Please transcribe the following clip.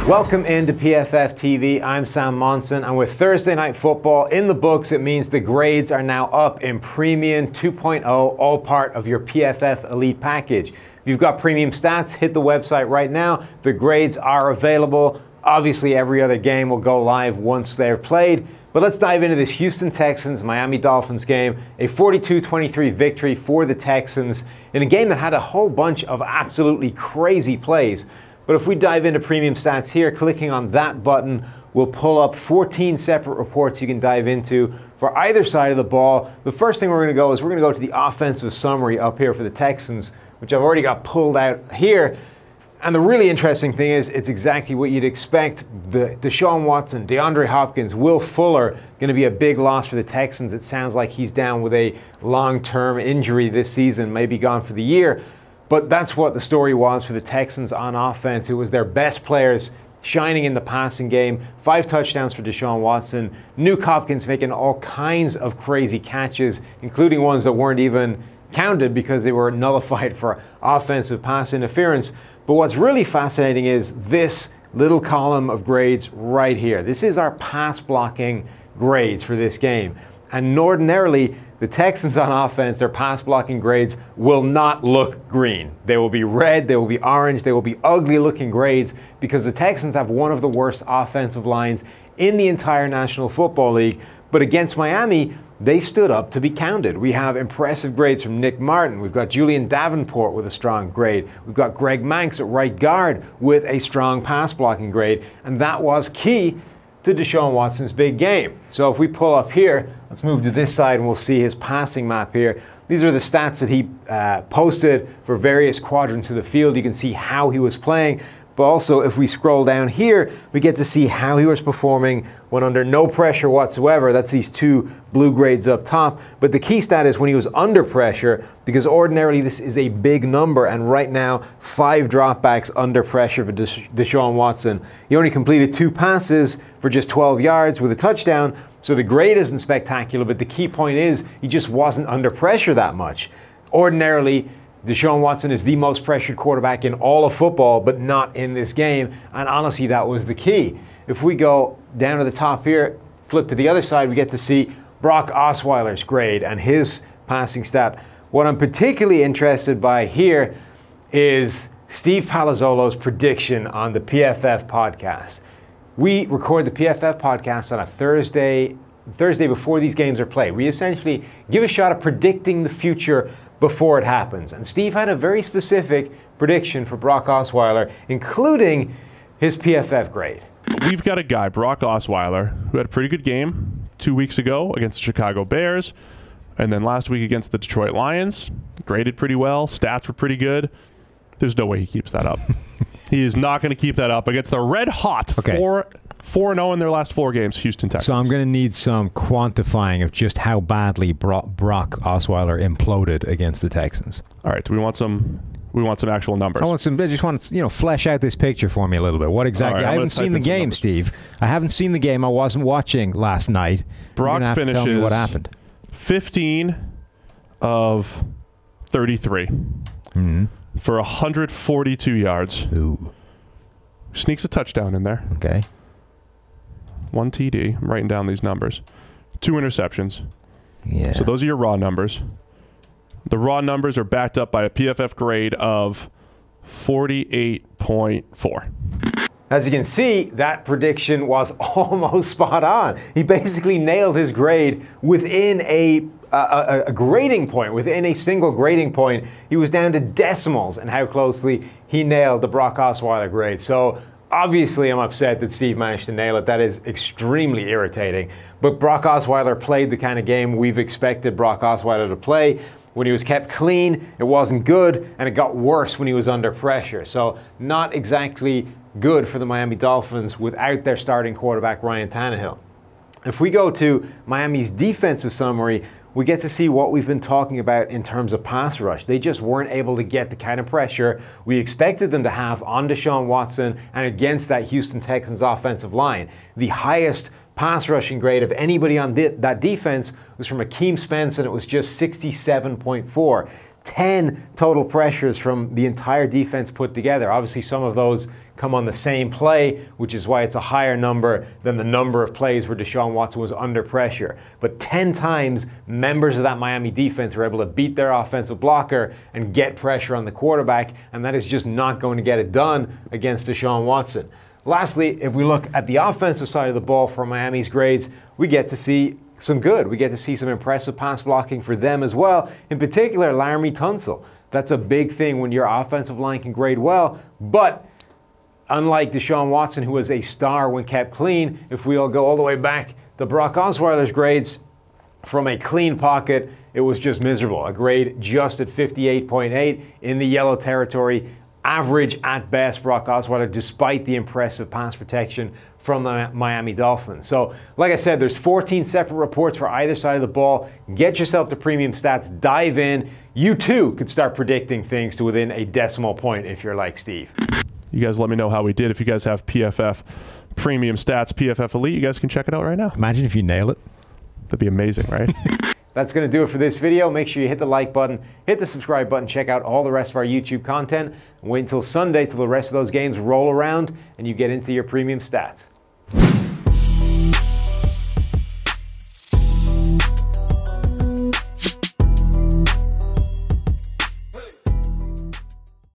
Welcome into PFF TV. I'm Sam Monson, and with Thursday Night Football in the books, it means the grades are now up in Premium 2.0, all part of your PFF Elite package. If you've got premium stats, hit the website right now. The grades are available. Obviously, every other game will go live once they're played. But let's dive into this Houston Texans Miami Dolphins game, a 42-23 victory for the Texans in a game that had a whole bunch of absolutely crazy plays. But if we dive into premium stats here, clicking on that button will pull up 14 separate reports you can dive into for either side of the ball. The first thing we're going to go is we're going to go to the offensive summary up here for the Texans, which I've already got pulled out here. And the really interesting thing is it's exactly what you'd expect. Deshaun Watson, DeAndre Hopkins, Will Fuller going to be a big loss for the Texans. It sounds like he's down with a long-term injury this season, maybe gone for the year. But that's what the story was for the Texans on offense. It was their best players shining in the passing game. 5 touchdowns for Deshaun Watson. Nuke Hopkins making all kinds of crazy catches, including ones that weren't even counted because they were nullified for offensive pass interference. But what's really fascinating is this little column of grades right here. This is our pass blocking grades for this game. And ordinarily, the Texans on offense, their pass blocking grades will not look green. They will be red, they will be orange, they will be ugly looking grades because the Texans have one of the worst offensive lines in the entire National Football League. But against Miami, they stood up to be counted. We have impressive grades from Nick Martin. We've got Julian Davenport with a strong grade. We've got Greg Manx at right guard with a strong pass blocking grade. And that was key to Deshaun Watson's big game. So if we pull up here, let's move to this side and we'll see his passing map here. These are the stats that he posted for various quadrants of the field. You can see how he was playing. But also, if we scroll down here, we get to see how he was performing when under no pressure whatsoever. That's these 2 blue grades up top. But the key stat is when he was under pressure, because ordinarily this is a big number. And right now, 5 dropbacks under pressure for Deshaun Watson. He only completed 2 passes for just 12 yards with a touchdown. So the grade isn't spectacular, but the key point is he just wasn't under pressure that much. Ordinarily, Deshaun Watson is the most pressured quarterback in all of football, but not in this game. And honestly, that was the key. If we go down to the top here, flip to the other side, we get to see Brock Osweiler's grade and his passing stat. What I'm particularly interested by here is Steve Palazzolo's prediction on the PFF podcast. We record the PFF podcast on a Thursday before these games are played. We essentially give a shot at predicting the future before it happens. And Steve had a very specific prediction for Brock Osweiler, including his PFF grade. We've got a guy, Brock Osweiler, who had a pretty good game 2 weeks ago against the Chicago Bears, and then last week against the Detroit Lions. Graded pretty well. Stats were pretty good. There's no way he keeps that up. He is not going to keep that up against the red-hot 4-0 in their last 4 games, Houston Texans. So I'm going to need some quantifying of just how badly Brock Osweiler imploded against the Texans. All right, we want some actual numbers. I just want to, flesh out this picture for me a little bit. What exactly? Right, I haven't seen the game, Steve. I haven't seen the game. I wasn't watching last night. Brock finishes tell me what happened. 15 of 33 for 142 yards. Ooh. Sneaks a touchdown in there. Okay. 1 TD. I'm writing down these numbers. 2 interceptions. Yeah. So those are your raw numbers. The raw numbers are backed up by a PFF grade of 48.4. As you can see, that prediction was almost spot on. He basically nailed his grade within a grading point, within a single grading point. He was down to decimals and how closely he nailed the Brock Osweiler grade. So obviously I'm upset that Steve managed to nail it. That is extremely irritating. But Brock Osweiler played the kind of game we've expected Brock Osweiler to play. When he was kept clean, it wasn't good, and it got worse when he was under pressure. So not exactly good for the Miami Dolphins without their starting quarterback, Ryan Tannehill. If we go to Miami's defensive summary, we get to see what we've been talking about in terms of pass rush. They just weren't able to get the kind of pressure we expected them to have on Deshaun Watson and against that Houston Texans offensive line. The highest pass rushing grade of anybody on that defense was from Akeem Spence, and it was just 67.4. 10 total pressures from the entire defense put together. Obviously, some of those come on the same play, which is why it's a higher number than the number of plays where Deshaun Watson was under pressure. But 10 times, members of that Miami defense were able to beat their offensive blocker and get pressure on the quarterback, and that is just not going to get it done against Deshaun Watson. Lastly, if we look at the offensive side of the ball for Miami's grades, we get to see some good. We get to see some impressive pass blocking for them as well. In particular, Laramie Tunsil. That's a big thing when your offensive line can grade well. But unlike Deshaun Watson, who was a star when kept clean, if we all go all the way back to Brock Osweiler's grades, from a clean pocket, it was just miserable. A grade just at 58.8 in the yellow territory. Average at best, Brock Osweiler, despite the impressive pass protection from the Miami Dolphins. So, like I said, there's 14 separate reports for either side of the ball. Get yourself to Premium Stats, dive in. You too could start predicting things to within a decimal point if you're like Steve. You guys let me know how we did. If you guys have PFF Premium Stats, PFF Elite, you guys can check it out right now. Imagine if you nail it. That'd be amazing, right? That's going to do it for this video. Make sure you hit the like button, hit the subscribe button, check out all the rest of our YouTube content. Wait until Sunday till the rest of those games roll around and you get into your Premium Stats.